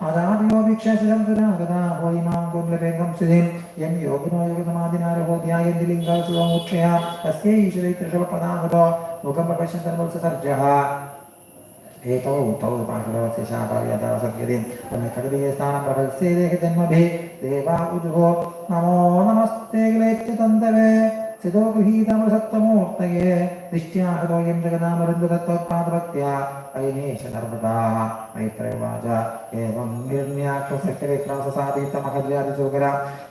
അതാദിയോ ഭിക്ഷാശിരം തുരാഗതാ ഹോയിമാം കുർലവേഗം സ്ഥിതിം യം യോഗിനോ യോഗസമാധിനാരഹോ ധ്യായന്തിലിംഗാസുഖമോക്ഷയാ തസ്യൈ ഈശ്വരൈത്രഷവപദാഗതോ മുഖം പ്രപശ്യന്തർവത്സർജഃ ഏതോ തൗ പാർശ്വവസ്യ ശാപാര്യദാസദ്യദിം പുണ്യകടവീയ സ്ഥാനം പ്രപത്സ്യേദേഹ ജന്മഭിः ദേവാ ഉജുഹോ നമോ നമസ്തേ ക്ലേച്യതന്തവേ സിതോ ഗൃഹീതമൃസത്വമൂർത്തയേ ദിഷ്ട്യാഹതോയം ജഗദാമരുന്ദതത്വോത്പാദഭക്ത്യാ അയനേശ നർമ്മദാ മൈത്രേവാച ഏവം നിർണ്യാക്ഷസക്തവിക്രാസസാദീത്തമഹര്യാദിസൂകര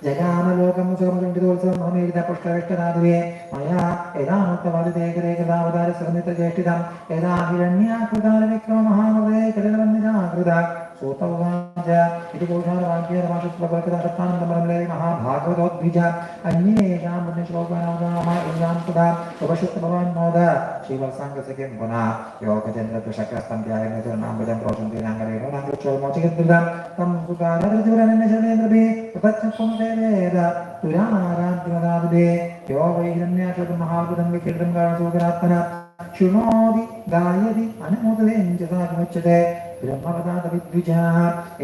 ജഗാമലോകം സുഖമചണ്ഡിതോത്സവം മഹമേരിത പുഷ്കരഷ്ടരാധിവേ മയാ യഥാമുക്തവാദിതേകരേകദാവതാരസഹമിത്രജ്യേഷ്ഠിതം യഥാ ഹിരണ്യാകൃതാരവിക്രമ മഹാനവേ കലിലവന്നിരാകൃത सूतौवाच इति पुरुषारवाक्येरमाशुक्लवर्गदानन्दमरमले महाभागवतोद्भिज अन्येषां पुण्यश्लोकानाम इन्द्रां सुधा उपशुक्तभवान् मोद श्रीवत्साङ्गस्य किं पुनः योगचन्द्रदुशक्रस्तं ध्यायन्यचरणाम्बुजं प्रोषन्तीनाङ्गरेण नाङ्गोच्चोर्मोचिकृतं तं सुतारतिरन्यशलेन्द्रभिः प्रतच्छपुंसेवेद तुराराध्यमदादिभे यो वैरण्यशतं महाभुतं विकीर्तं कारणसूकरात्मना शृणोति गायति अनुमोदयञ्चतामुच्यते ब्रह्मपदातविद्विजः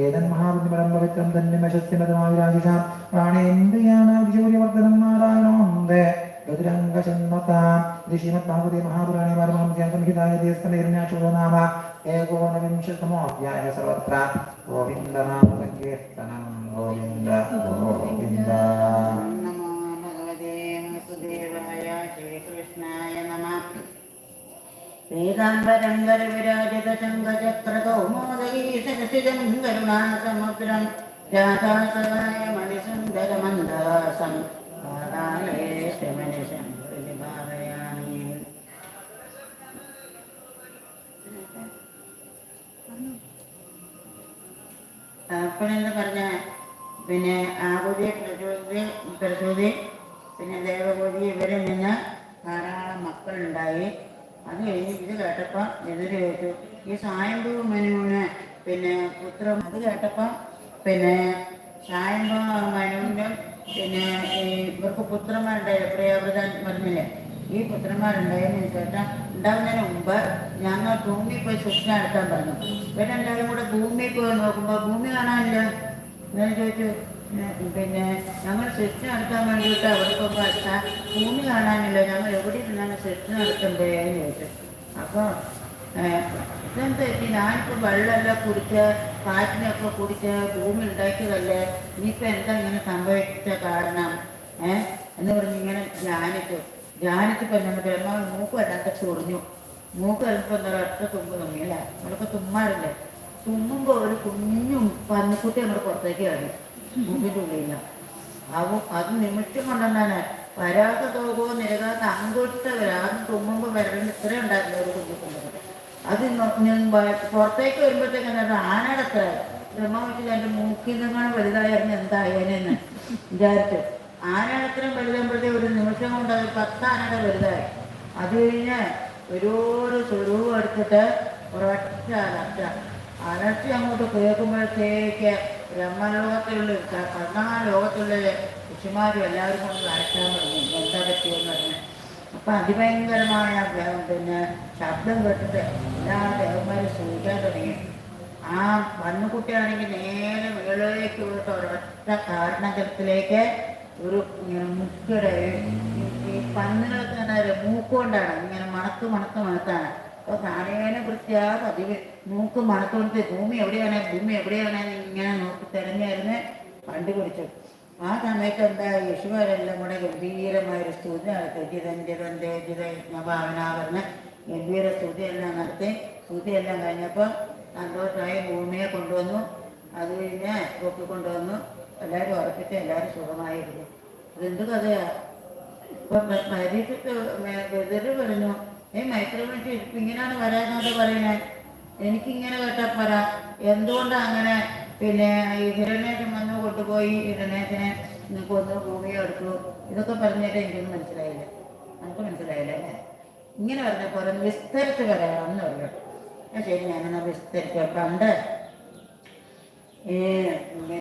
एतन्महाबुद्धिपरं पवित्रं धन्यमशस्यमतमाविराजिषां प्राणेन्द्रियाणादिशौर्यवर्धनं नारायणोऽन्दे गतिरङ्गशन्मतां इति श्रीमद्भागवते महापुराणे पारमहंस्यासंहितायां नाम एकोनविंशतमोऽध्यायः सर्वत्र गोविन्दनामसङ्कीर्तनं गोविन्द गोविन्द। नमो भगवते वासुदेवाय श्रीकृष्णाय नमः। पीताम्बरं गरुविराजितशङ्खचक्रकौमोदगीशरसिजं करुणासमुद्रं जातासहाय मणिसुन्दरमन्दहासं पादालयेशमनिशं प्रतिभावयामि। അപ്പോഴെന്ന് പറഞ്ഞാൽ പിന്നെ ആകുതി പ്രസൂതി പിന്നെ ദേവകൂതി ഇവരിൽ നിന്ന് ധാരാളം മക്കളുണ്ടായി. അത് കഴിഞ്ഞ് ഇത് കേട്ടപ്പോൾ എതിര് ചോദിച്ചു ഈ സായംഭൂ മനുവിന് പിന്നെ പുത്രം. അത് കേട്ടപ്പോൾ പിന്നെ സായംഭൂ മനുവിൻ്റെ പിന്നെ ഇവർക്ക് പുത്രന്മാരുണ്ടായി പ്രിയവൃതൻ പറഞ്ഞില്ലേ. ഈ പുത്രന്മാരുണ്ടായെന്ന് കേട്ടാൽ ഉണ്ടാകുന്നതിന് മുമ്പ് ഞങ്ങൾ ഭൂമിയിൽ പോയി സൃഷ്ടി നടത്താൻ പറഞ്ഞു. ഇവരെല്ലാവരും കൂടെ ഭൂമിയിൽ പോയി നോക്കുമ്പോൾ ഭൂമി കാണാനില്ല. ഞാൻ ചോദിച്ചു പിന്നെ ഞങ്ങൾ സൃഷ്ടി നടത്താൻ വേണ്ടിയിട്ട് അവർക്കൊക്കെ വെച്ചാൽ ഭൂമി കാണാനില്ല, ഞങ്ങൾ എവിടെ ഇരുന്നാണ് സൃഷ്ടി നടത്തേണ്ടതെന്ന് ചോദിച്ചു. അപ്പോൾ ഇതെന്താ ഞാനിപ്പോൾ വെള്ളമെല്ലാം കുടിച്ച് കാറ്റിനൊക്കെ കുടിച്ച് ഭൂമി ഉണ്ടാക്കിയതല്ലേ, ഇനിയിപ്പോൾ എന്താ ഇങ്ങനെ സംഭവിച്ച കാരണം എന്ന് പറഞ്ഞ് ഇങ്ങനെ ധ്യാനിച്ചപ്പോൾ നമ്മൾ ബ്രഹ്മാവ് മൂക്ക് വല്ലാത്ത ചൊറിഞ്ഞു. മൂക്ക് വരുമ്പോൾ എന്താ ഒറ്റ തുമ്പ് തുമ്മിയല്ലേ, നമ്മളൊക്കെ തുമ്മാറില്ലേ. തുമ്മുമ്പോൾ ഒരു കുഞ്ഞു പന്നിക്കുട്ടി നമ്മുടെ പുറത്തേക്ക് കളി മൂക്കിൻ്റെ ഉള്ളില്ല. അത് നിമിഷം കൊണ്ടുതന്നെ വരാത്ത തോകോ നിരകാത്ത അങ്ങോട്ട് വരാതെ തുമ്മുമ്പോൾ വരേണ്ട ഇത്രയും ഉണ്ടായിരുന്നു ഒരു കുഞ്ഞിക്കുള്ളത്. അത് പുറത്തേക്ക് വരുമ്പോഴത്തേക്ക് എന്താ ആനയുടെ അത്ര ബ്രഹ്മാവത്തിൽ എൻ്റെ മൂക്കിൽ നിന്നാണ് വലുതായിരുന്നു എന്തായെന്ന് വിചാരിച്ചു. ആനയുടെ അത്രയും വലുതാകുമ്പോഴത്തേക്ക് ഒരു നിമിഷം കൊണ്ട് അത് 10 ആനയുടെ വലുതായി. അത് കഴിഞ്ഞ് ഓരോരോ സ്വരൂപം എടുത്തിട്ട് ഒരൊറ്റ അലർച്ച അങ്ങോട്ട് കേൾക്കുമ്പോഴത്തേക്ക് ബ്രഹ്മലോകത്തിലുള്ള 14 ലോകത്തിലുള്ള ഋഷിമാരും എല്ലാവരും കൊണ്ട് വരയ്ക്കാൻ തുടങ്ങി എന്താ പറ്റിയെന്ന് പറഞ്ഞു. അപ്പം അതിഭയങ്കരമായ പിന്നെ ശബ്ദം കേട്ടിട്ട് എല്ലാ ദേവന്മാരും സൂചിക്കാൻ തുടങ്ങി. ആ പന്നുകുട്ടിയാണെങ്കിൽ നേരെ മുകളിലേക്ക് പോയിട്ട് ഒരൊറ്റ കാരണജലത്തിലേക്ക് ഒരു മുക്കിയുടെ ഈ പന്നുകളൊക്കെ എന്താ മൂക്കുകൊണ്ടാണ് ഇങ്ങനെ മണത്താണ്. അപ്പോൾ താഴേനെ വൃത്തിയാ പതിവ് മൂക്ക് മണത്തുകൊടുത്ത് ഭൂമി എവിടെയാണ് ഇങ്ങനെ നോക്കി തിരഞ്ഞിരുന്ന് കണ്ടുപിടിച്ചു. ആ സമയത്ത് എന്താ യശുമാരെല്ലാം കൂടെ ഗംഭീരമായൊരു സ്തുതി നടത്തി. ഭാവനാകരണ ഗംഭീര സ്തുതിയെല്ലാം നടത്തി. സ്തുതിയെല്ലാം കഴിഞ്ഞപ്പോൾ സന്തോഷമായി ഭൂമിയെ കൊണ്ടുവന്നു. അത് കഴിഞ്ഞ് കൊണ്ടുവന്നു എല്ലാവരും ഉറപ്പിച്ച് എല്ലാവരും സുഖമായിരുന്നു. ഇതെന്ത് കഥയാ. ഇപ്പം പരീക്ഷയ്ക്ക് എതിര് പറഞ്ഞു മൈത്രവിളിച്ച് ഇങ്ങനെയാണ് വരാനോട് പറയുന്നത്. എനിക്കിങ്ങനെ കേട്ടാൽ പോരാ, എന്തുകൊണ്ടാണ് അങ്ങനെ പിന്നെ ഈ ഹിരണ്യേശൻ വന്നു കൊണ്ടുപോയി ഹിരണ്യേശനെ കൊന്നു ഭൂമിയെ എടുത്തു ഇതൊക്കെ പറഞ്ഞിട്ട് എനിക്കൊന്നും മനസ്സിലായില്ല. നമുക്ക് മനസ്സിലായില്ല അല്ലേ? ഇങ്ങനെ പറഞ്ഞപ്പോൾ ഒന്ന് വിസ്തരിച്ച് പറയാമെന്ന് പറഞ്ഞു. ശരി ഞാനെന്നാൽ വിസ്തരിക്കാം. പണ്ട്